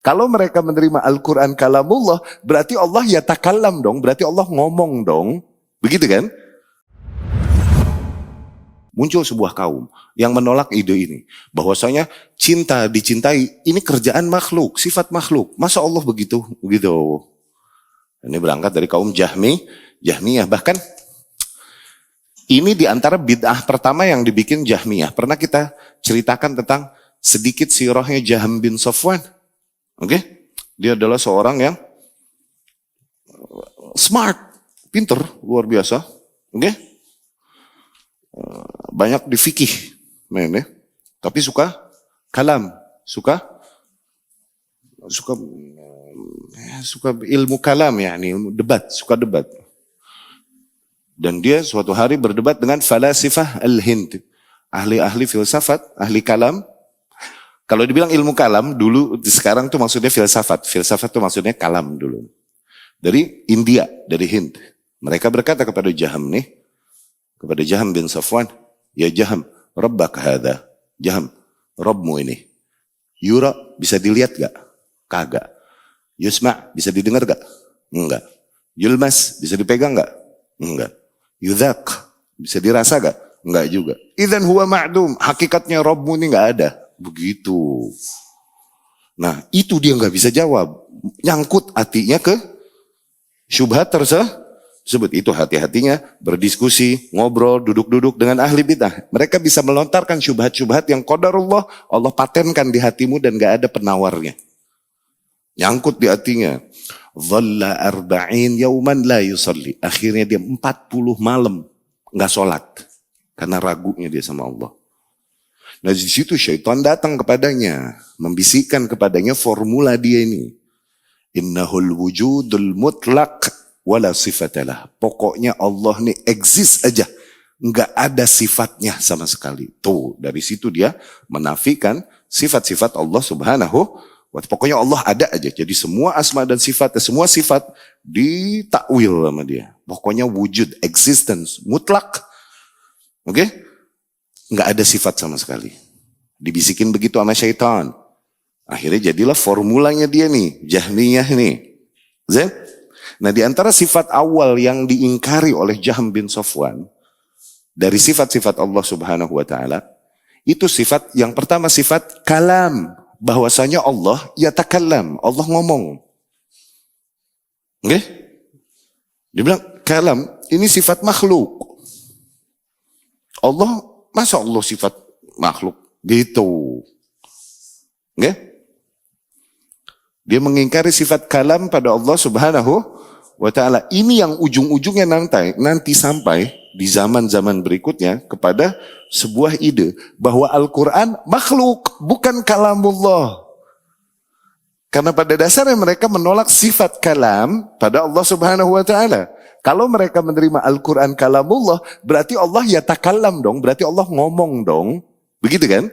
Kalau mereka menerima Al-Quran kalamullah, berarti Allah yatakallam dong, berarti Allah ngomong dong. Begitu kan? Muncul sebuah kaum yang menolak ide ini. Bahwasanya cinta dicintai, ini kerjaan makhluk, sifat makhluk. Masa Allah begitu? Begitu. Ini berangkat dari kaum Jahmiyah. Bahkan ini diantara bid'ah pertama yang dibikin Jahmiyah. Pernah kita ceritakan tentang sedikit sirahnya Jahm bin Safwan. Oke? Dia adalah seorang yang smart, pinter, luar biasa. Oke? Banyak di fikih, tapi suka kalam, suka ilmu kalam, ilmu debat, suka debat. Dan dia suatu hari berdebat dengan falasifah al-Hind, ahli-ahli filsafat, ahli kalam. Kalau dibilang ilmu kalam dulu, sekarang tuh maksudnya filsafat tuh maksudnya kalam dulu. Dari India, dari Hind. Mereka berkata kepada Jahm kepada Jahm bin Safwan, ya Jahm, Rabbak hadha. Jahm, Rabbmu ini. Yura, bisa dilihat gak? Kagak. Yusma, bisa didengar gak? Enggak. Yulmas, bisa dipegang gak? Enggak. Yudhaq, bisa dirasa gak? Enggak juga. Idzan huwa ma'dum, hakikatnya Rabbmu ini gak ada. Begitu. Nah, itu dia gak bisa jawab. Nyangkut hatinya ke syubhat tersebut. Itu hati-hatinya berdiskusi, ngobrol, duduk-duduk dengan ahli bid'ah. Mereka bisa melontarkan syubhat-syubhat yang qadarullah, Allah patenkan di hatimu dan gak ada penawarnya. Nyangkut di hatinya. Dhalla arba'in yauman la yusalli. Akhirnya dia 40 malam gak sholat. Karena ragunya dia sama Allah. Nah di situ syaitan datang kepadanya. Membisikkan kepadanya formula dia ini. Innahul wujudul mutlaq wala sifatalah. Pokoknya Allah ini exist aja. Enggak ada sifatnya sama sekali. Tuh, dari situ dia menafikan sifat-sifat Allah subhanahu wa ta'ala. Pokoknya Allah ada aja. Jadi semua asma dan sifat, semua sifat ditakwil sama dia. Pokoknya wujud, existence, mutlak. Oke? Enggak ada sifat sama sekali. Dibisikin begitu sama syaitan. Akhirnya jadilah formulanya dia nih, Jahmiyah nih. Zat? Nah di antara sifat awal yang diingkari oleh Jahm bin Safwan dari sifat-sifat Allah subhanahu wa ta'ala, itu sifat yang pertama sifat kalam, bahwasanya Allah yatakallam, Allah ngomong. Oke? Dia bilang kalam ini sifat makhluk. Allah, masa Allah sifat makhluk? Gitu. Oke? Dia mengingkari sifat kalam pada Allah subhanahu wa ta'ala. Ini yang ujung-ujungnya nanti sampai di zaman-zaman berikutnya kepada sebuah ide bahwa Al-Quran makhluk, bukan kalamullah. Karena pada dasarnya mereka menolak sifat kalam pada Allah subhanahu wa ta'ala. Kalau mereka menerima Al-Quran kalamullah, berarti Allah yatakallam dong, berarti Allah ngomong dong. Begitu kan?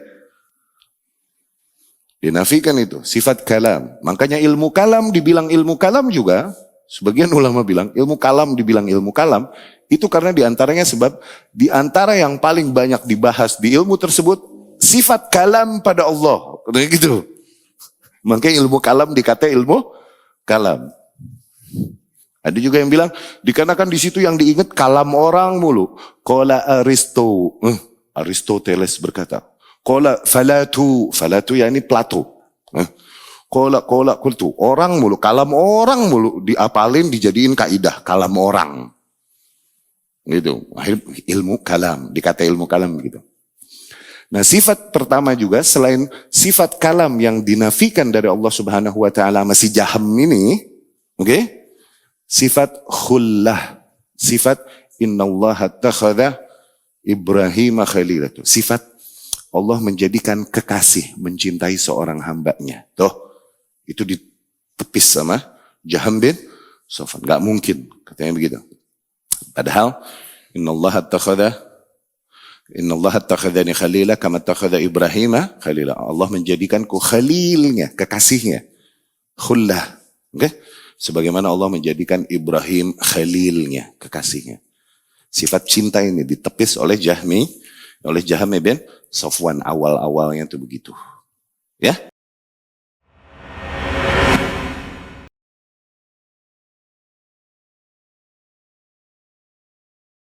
Dinafikan itu, sifat kalam. Makanya ilmu kalam dibilang ilmu kalam juga, sebagian ulama bilang ilmu kalam dibilang ilmu kalam, itu karena diantaranya sebab diantara yang paling banyak dibahas di ilmu tersebut, sifat kalam pada Allah. Katanya gitu. Makanya ilmu kalam dikata ilmu kalam. Ada juga yang bilang, dikarenakan di situ yang diingat kalam orang mulu. Qala Aristoteles berkata. Qala falatu yakni Plato. Qala kultu, orang mulu, kalam orang mulu diapalin dijadiin kaidah kalam orang. Gitu. Ilmu kalam, dikata ilmu kalam begitu. Nah, sifat pertama juga selain sifat kalam yang dinafikan dari Allah Subhanahu wa taala masih Jahm ini, oke? Sifat khullah, sifat innallaha takhadha Ibrahim khalila. Sifat Allah menjadikan kekasih, mencintai seorang hambanya. Tuh, itu ditepis sama Jahm bin Safwan. Gak mungkin, katanya begitu. Padahal, innallaha takhadhani khalila kama takhadha Ibrahim khalila. Allah menjadikanku khalilnya, kekasihnya. Khullah. Okay? Sebagaimana Allah menjadikan Ibrahim khalilnya, kekasihnya. Sifat cinta ini ditepis oleh Jahm bin Safwan awal-awalnya itu begitu. Ya?